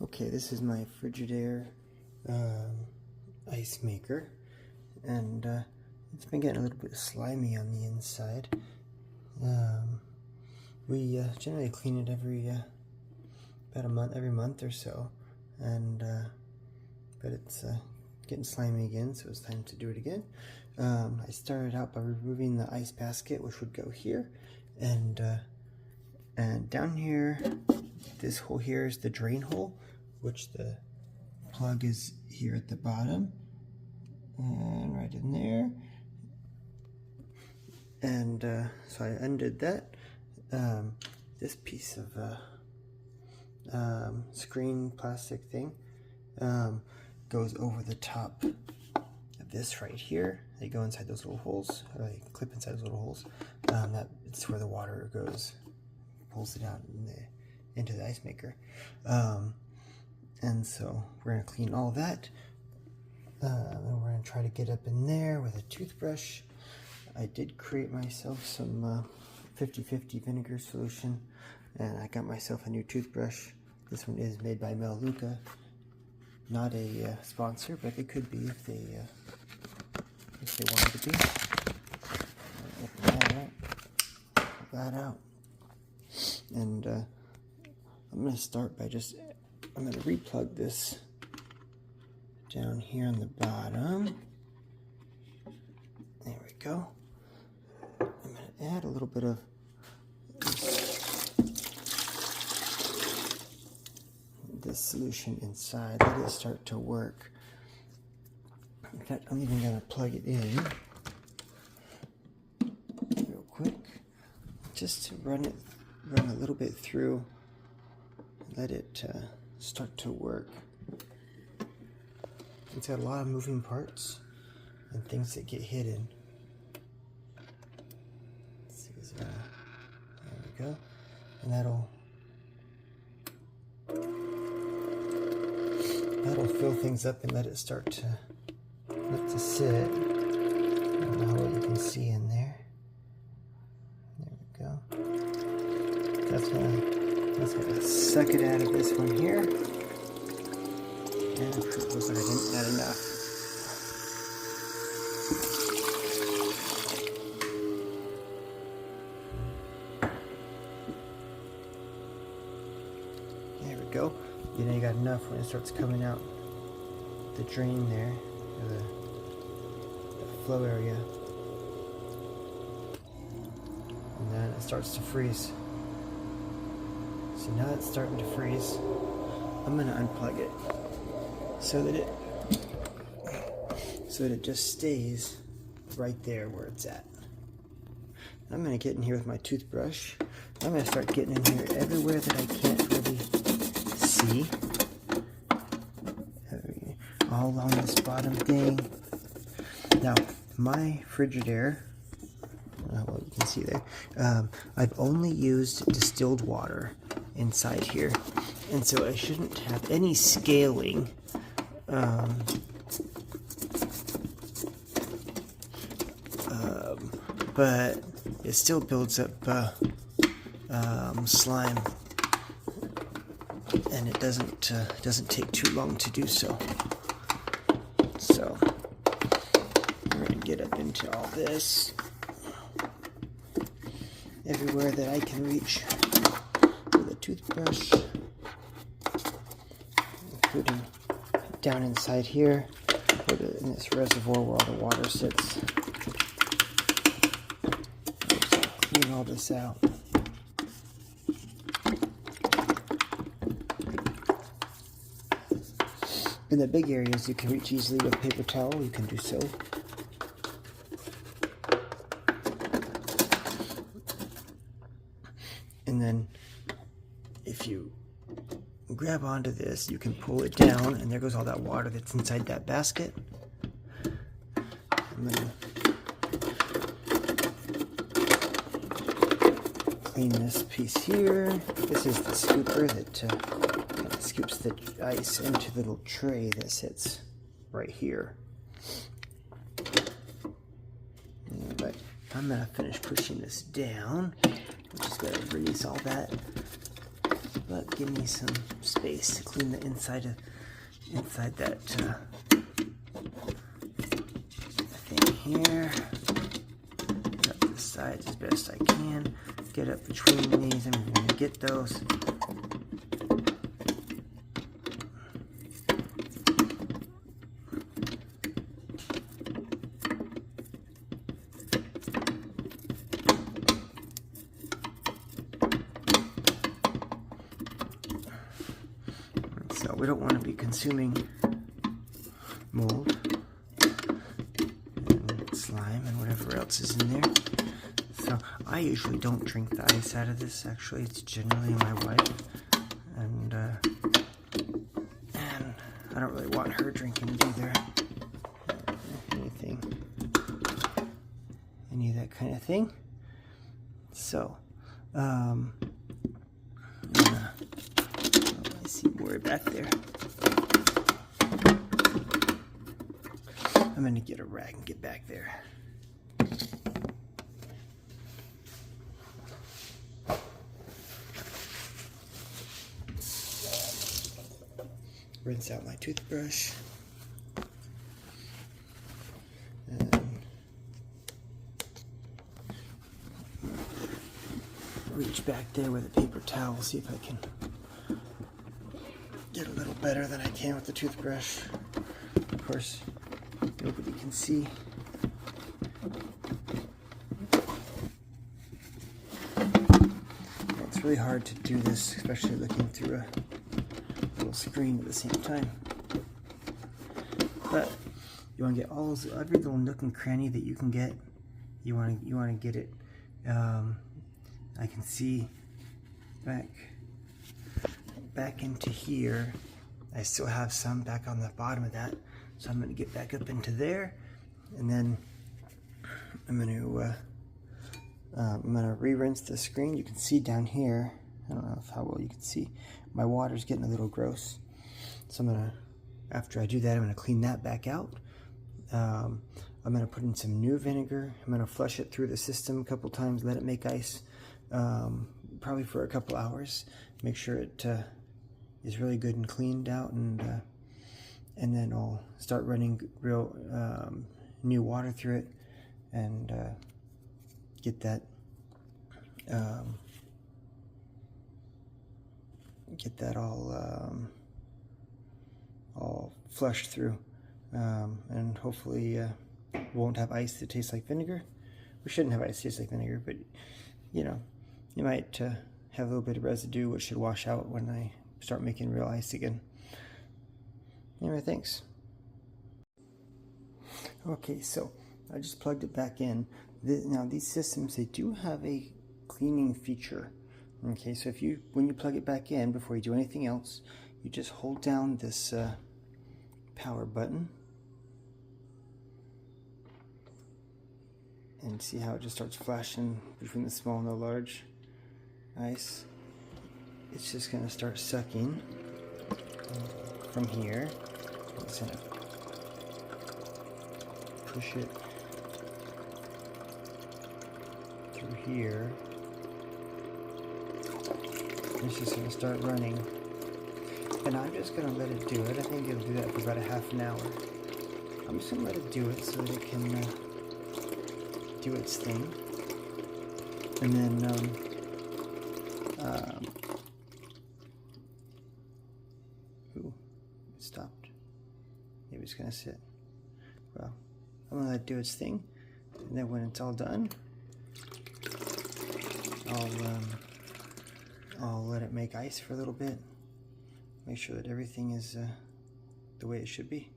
Okay, this is my Frigidaire ice maker, and it's been getting a little bit slimy on the inside. We generally clean it every month or so, and but it's getting slimy again, so it's time to do it again. I started out by removing the ice basket, which would go here, and down here, this hole here is the drain hole, which the plug is here at the bottom, and right in there. And so I undid that. This piece of screen plastic thing goes over the top of this right here. They go inside those little holes, or they clip inside those little holes. It's where the water goes, pulls it out into the ice maker. And so we're going to clean all that. And we're going to try to get up in there with a toothbrush. I did create myself some 50-50 vinegar solution, and I got myself a new toothbrush. This one is made by Melaleuca. Not a sponsor, but it could be if they wanted to be. Open that out. Pull that out. And I'm going to start by I'm going to replug this down here on the bottom. There we go. I'm going to add a little bit of this solution inside. Let it start to work. In fact, I'm even going to plug it in real quick, just to run a little bit through, let it start to work. It's got a lot of moving parts and things that get hidden. There we go, and that'll fill things up and let it start to sit. I don't know how well you can see in there. There we go. That's gonna suck it out of this one here. And it looks like I didn't add enough. There we go. You know you got enough when it starts coming out the drain there, or the flow area. And then it starts to freeze. So now it's starting to freeze. I'm going to unplug it so that it just stays right there where it's at. I'm going to get in here with my toothbrush. I'm going to start getting in here everywhere that I can't really see. All along this bottom thing. Now, my Frigidaire, well, you can see there, I've only used distilled water inside here, and so I shouldn't have any scaling. But it still builds up slime, and it doesn't take too long to do so. So we're going to get up into all this everywhere that I can reach with a toothbrush, including down inside here, in this reservoir where all the water sits. Clean all this out. In the big areas you can reach easily with paper towel, you can do so. And then if you grab onto this, you can pull it down, and there goes all that water that's inside that basket. I'm going to clean this piece here. This is the scooper that scoops the ice into the little tray that sits right here. But I'm going to finish pushing this down. I'm just going to release all that but give me some space to clean the inside that thing here. Up the sides as best I can. Get up between these. I'm going to get those. So we don't want to be consuming mold and slime and whatever else is in there. So I usually don't drink the ice out of this. Actually, it's generally my wife, and I don't really want her drinking it either. Any of that kind of thing. So, I see more back there. I'm gonna get a rag and get back there. Rinse out my toothbrush. And reach back there with a paper towel, see if I can get a little better than I can with the toothbrush. Of course, nobody can see. It's really hard to do this, especially looking through a little screen at the same time. But you want to get every little nook and cranny that you can get. You want to get it. I can see back into here. I still have some back on the bottom of that, so I'm going to get back up into there, and then I'm going to re-rinse the screen. You can see down here. I don't know how well you can see. My water's getting a little gross, so I'm going to, after I do that, I'm going to clean that back out. I'm going to put in some new vinegar. I'm going to flush it through the system a couple times, let it make ice, probably for a couple hours. Make sure it is really good and cleaned out, and then I'll start running real new water through it, and get that all flushed through, and hopefully won't have ice that tastes like vinegar. We shouldn't have ice that tastes like vinegar, but you know, you might have a little bit of residue, which should wash out when I start making real ice again. Anyway, thanks. Okay, so I just plugged it back in. Now these systems, they do have a cleaning feature. Okay, so when you plug it back in, before you do anything else, you just hold down this power button, and see how it just starts flashing between the small and the large ice. It's just going to start sucking from here. It's going to push it through here. It's just going to start running. And I'm just going to let it do it. I think it'll do that for about a half an hour. I'm just going to let it do it so that it can do its thing. And then ooh, it stopped. Maybe it's going to sit. Well, I'm going to let it do its thing. And then when it's all done, I'll let it make ice for a little bit. Make sure that everything is the way it should be.